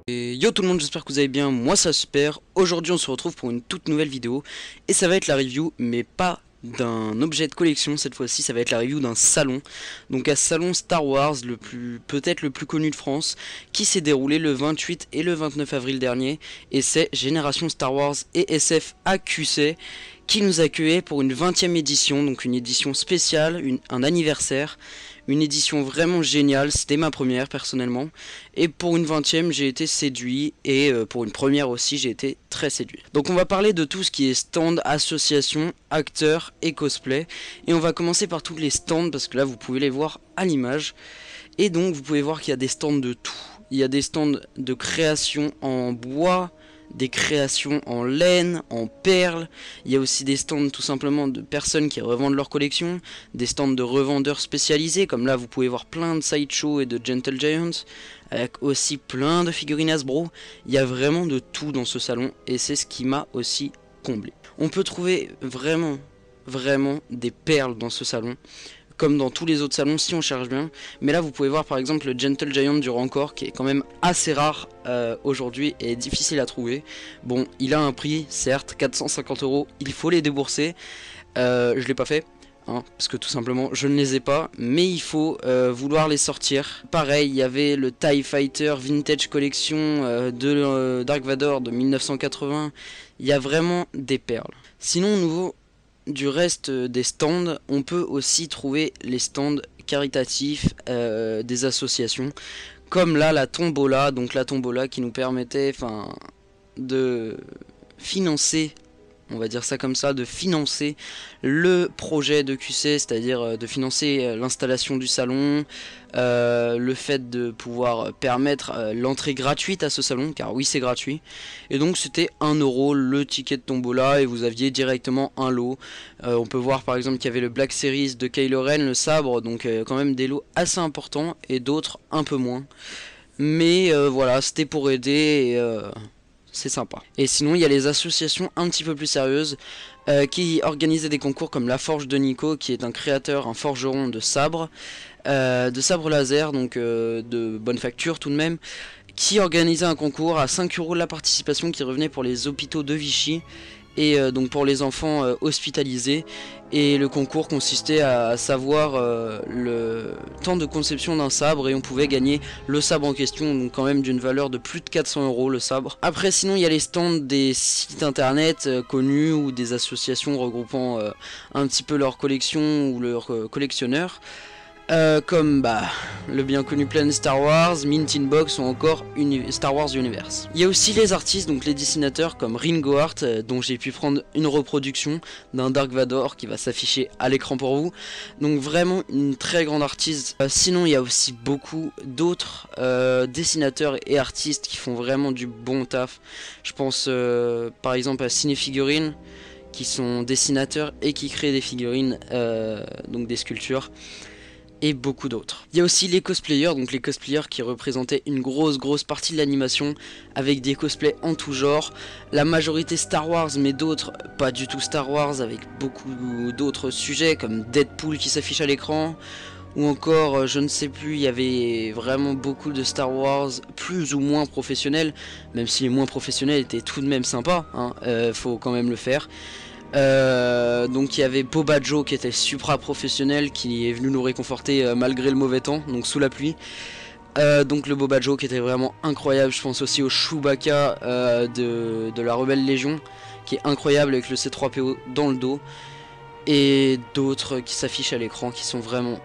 Et yo tout le monde, j'espère que vous allez bien, moi ça super. Aujourd'hui on se retrouve pour une toute nouvelle vidéo. Et ça va être la review, mais pas d'un objet de collection cette fois-ci, ça va être la review d'un salon. Donc un salon Star Wars, peut-être le plus connu de France, qui s'est déroulé le 28 et le 29 avril dernier. Et c'est Génération Star Wars et SF AQC qui nous accueillait pour une 20e édition, donc une édition spéciale, un anniversaire. Une édition vraiment géniale, c'était ma première personnellement. Et pour une 20e, j'ai été séduit. Et pour une première aussi, j'ai été très séduit. Donc on va parler de tout ce qui est stand, association, acteurs et cosplay. Et on va commencer par tous les stands, parce que là vous pouvez les voir à l'image. Et donc vous pouvez voir qu'il y a des stands de tout. Il y a des stands de création en bois, des créations en laine, en perles. Il y a aussi des stands tout simplement de personnes qui revendent leur collection, des stands de revendeurs spécialisés, comme là vous pouvez voir plein de Sideshow et de Gentle Giant, avec aussi plein de figurines Hasbro. Il y a vraiment de tout dans ce salon et c'est ce qui m'a aussi comblé. On peut trouver vraiment des perles dans ce salon, comme dans tous les autres salons si on cherche bien. Mais là vous pouvez voir par exemple le Gentle Giant du Rancor, qui est quand même assez rare aujourd'hui et difficile à trouver. Bon, il a un prix certes, 450 €, il faut les débourser. Je l'ai pas fait parce que tout simplement je ne les ai pas, mais il faut vouloir les sortir. Pareil, il y avait le TIE Fighter Vintage Collection de Dark Vador de 1980. Il y a vraiment des perles. Sinon, au niveau du reste des stands, on peut aussi trouver les stands caritatifs des associations, comme là la Tombola, donc la Tombola qui nous permettait de financer, on va dire ça comme ça, de financer le projet de QC, c'est-à-dire de financer l'installation du salon, le fait de pouvoir permettre l'entrée gratuite à ce salon, car oui c'est gratuit. Et donc c'était 1 € le ticket de tombola et vous aviez directement un lot. On peut voir par exemple qu'il y avait le Black Series de Kylo Ren, le sabre, donc quand même des lots assez importants et d'autres un peu moins. Mais voilà, c'était pour aider et c'est sympa. Et sinon il y a les associations un petit peu plus sérieuses qui organisaient des concours comme la Forge de Nico, qui est un créateur, un forgeron de sabres laser, donc de bonne facture tout de même, qui organisait un concours à 5 € la participation, qui revenait pour les hôpitaux de Vichy et donc pour les enfants hospitalisés. Et le concours consistait à savoir le temps de conception d'un sabre, et on pouvait gagner le sabre en question, donc quand même d'une valeur de plus de 400 € le sabre. Après sinon il y a les stands des sites internet connus ou des associations regroupant un petit peu leur collection ou leurs collectionneurs. Comme le bien connu Planet Star Wars, Mint Inbox ou encore Star Wars Universe. Il y a aussi les artistes, donc les dessinateurs comme Ringo Art, dont j'ai pu prendre une reproduction d'un Dark Vador qui va s'afficher à l'écran pour vous. Donc vraiment une très grande artiste. Sinon il y a aussi beaucoup d'autres dessinateurs et artistes qui font vraiment du bon taf. Je pense par exemple à Cinéfigurines, qui sont dessinateurs et qui créent des figurines, donc des sculptures, et beaucoup d'autres. Il y a aussi les cosplayers, donc les cosplayers qui représentaient une grosse partie de l'animation, avec des cosplays en tout genre, la majorité Star Wars, mais d'autres pas du tout Star Wars, avec beaucoup d'autres sujets comme Deadpool qui s'affiche à l'écran, ou encore je ne sais plus. Il y avait vraiment beaucoup de Star Wars plus ou moins professionnels, même si les moins professionnels étaient tout de même sympas, faut quand même le faire. Donc il y avait Boba Joe qui était supra professionnel, qui est venu nous réconforter malgré le mauvais temps, donc sous la pluie. Donc le Boba Joe qui était vraiment incroyable. Je pense aussi au Chewbacca de la Rebelle Légion, qui est incroyable avec le C3PO dans le dos, et d'autres qui s'affichent à l'écran qui sont vraiment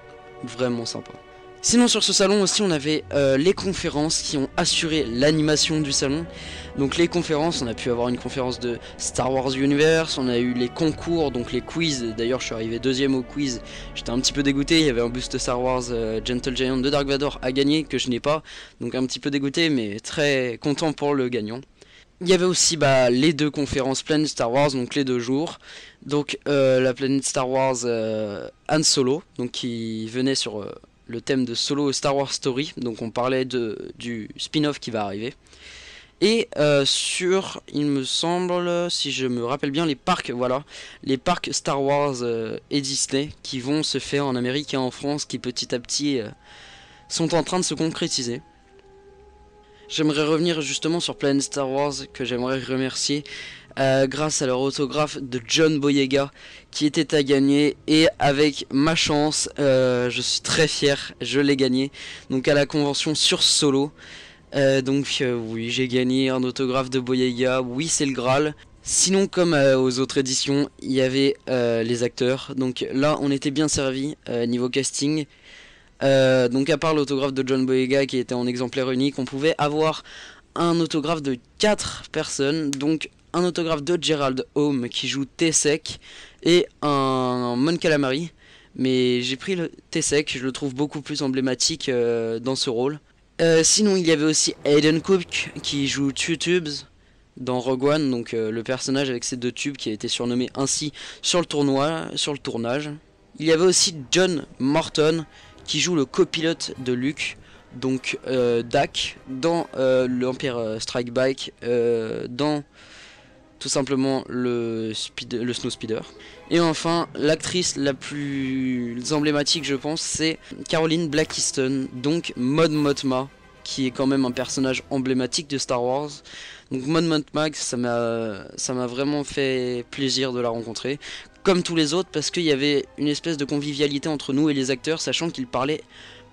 sympas. Sinon sur ce salon aussi on avait les conférences qui ont assuré l'animation du salon. Donc les conférences, on a pu avoir une conférence de Star Wars Universe, on a eu les concours, donc les quiz. D'ailleurs je suis arrivé 2e au quiz, j'étais un petit peu dégoûté, il y avait un buste Star Wars Gentle Giant de Dark Vador à gagner que je n'ai pas, donc un petit peu dégoûté mais très content pour le gagnant. Il y avait aussi les 2 conférences Planet Star Wars, donc les 2 jours. Donc la Planet Star Wars Han Solo, donc qui venait sur le thème de Solo Star Wars Story, donc on parlait du spin-off qui va arriver. Et sur, il me semble, si je me rappelle bien, les parcs, voilà, les parcs Star Wars et Disney qui vont se faire en Amérique et en France, qui petit à petit sont en train de se concrétiser. J'aimerais revenir justement sur Planet Star Wars, que j'aimerais remercier grâce à leur autographe de John Boyega qui était à gagner, et avec ma chance je suis très fier, je l'ai gagné donc à la convention sur Solo. Oui, j'ai gagné un autographe de Boyega, oui c'est le Graal. Sinon, comme aux autres éditions, il y avait les acteurs, donc là on était bien servi niveau casting. Donc à part l'autographe de John Boyega qui était en exemplaire unique, on pouvait avoir un autographe de 4 personnes, donc un autographe de Gerald Home qui joue T-Sec et un Mon Calamari, mais j'ai pris le T-Sec, je le trouve beaucoup plus emblématique dans ce rôle. Sinon il y avait aussi Aiden Cook qui joue Two Tubes dans Rogue One, donc le personnage avec ses 2 tubes qui a été surnommé ainsi sur le tournage. Il y avait aussi John Morton qui joue le copilote de Luke, donc Dak, dans l'Empire Strike Back, dans tout simplement le Snow Speeder. Et enfin, l'actrice la plus emblématique, je pense, c'est Caroline Blackiston, donc Mon Mothma, qui est quand même un personnage emblématique de Star Wars. Donc Mon Mothma, ça m'a vraiment fait plaisir de la rencontrer, comme tous les autres, parce qu'il y avait une espèce de convivialité entre nous et les acteurs, sachant qu'ils parlaient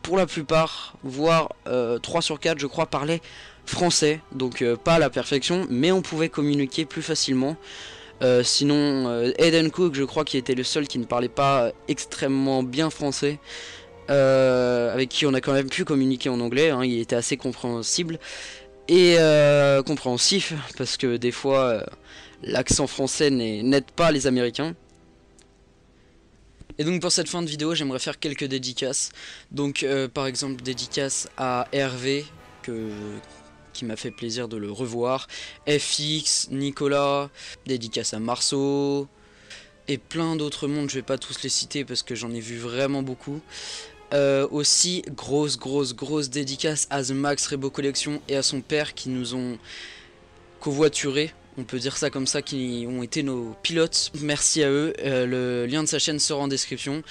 pour la plupart, voire 3 sur 4 je crois, parlaient français, donc pas à la perfection, mais on pouvait communiquer plus facilement. Sinon Aiden Cook, je crois, qui était le seul qui ne parlait pas extrêmement bien français, avec qui on a quand même pu communiquer en anglais, hein, il était assez compréhensible et compréhensif, parce que des fois l'accent français n'aide pas les Américains. Et donc pour cette fin de vidéo, j'aimerais faire quelques dédicaces. Donc par exemple dédicace à Hervé, qui m'a fait plaisir de le revoir, FX, Nicolas, dédicace à Marceau, et plein d'autres mondes, je vais pas tous les citer parce que j'en ai vu vraiment beaucoup. Aussi grosse dédicace à The Max Rebo Collection et à son père qui nous ont covoiturés, on peut dire ça comme ça, qui ont été nos pilotes. Merci à eux, le lien de sa chaîne sera en description.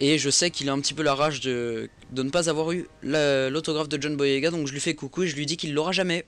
Et je sais qu'il a un petit peu la rage de ne pas avoir eu l'autographe de John Boyega, donc je lui fais coucou et je lui dis qu'il l'aura jamais.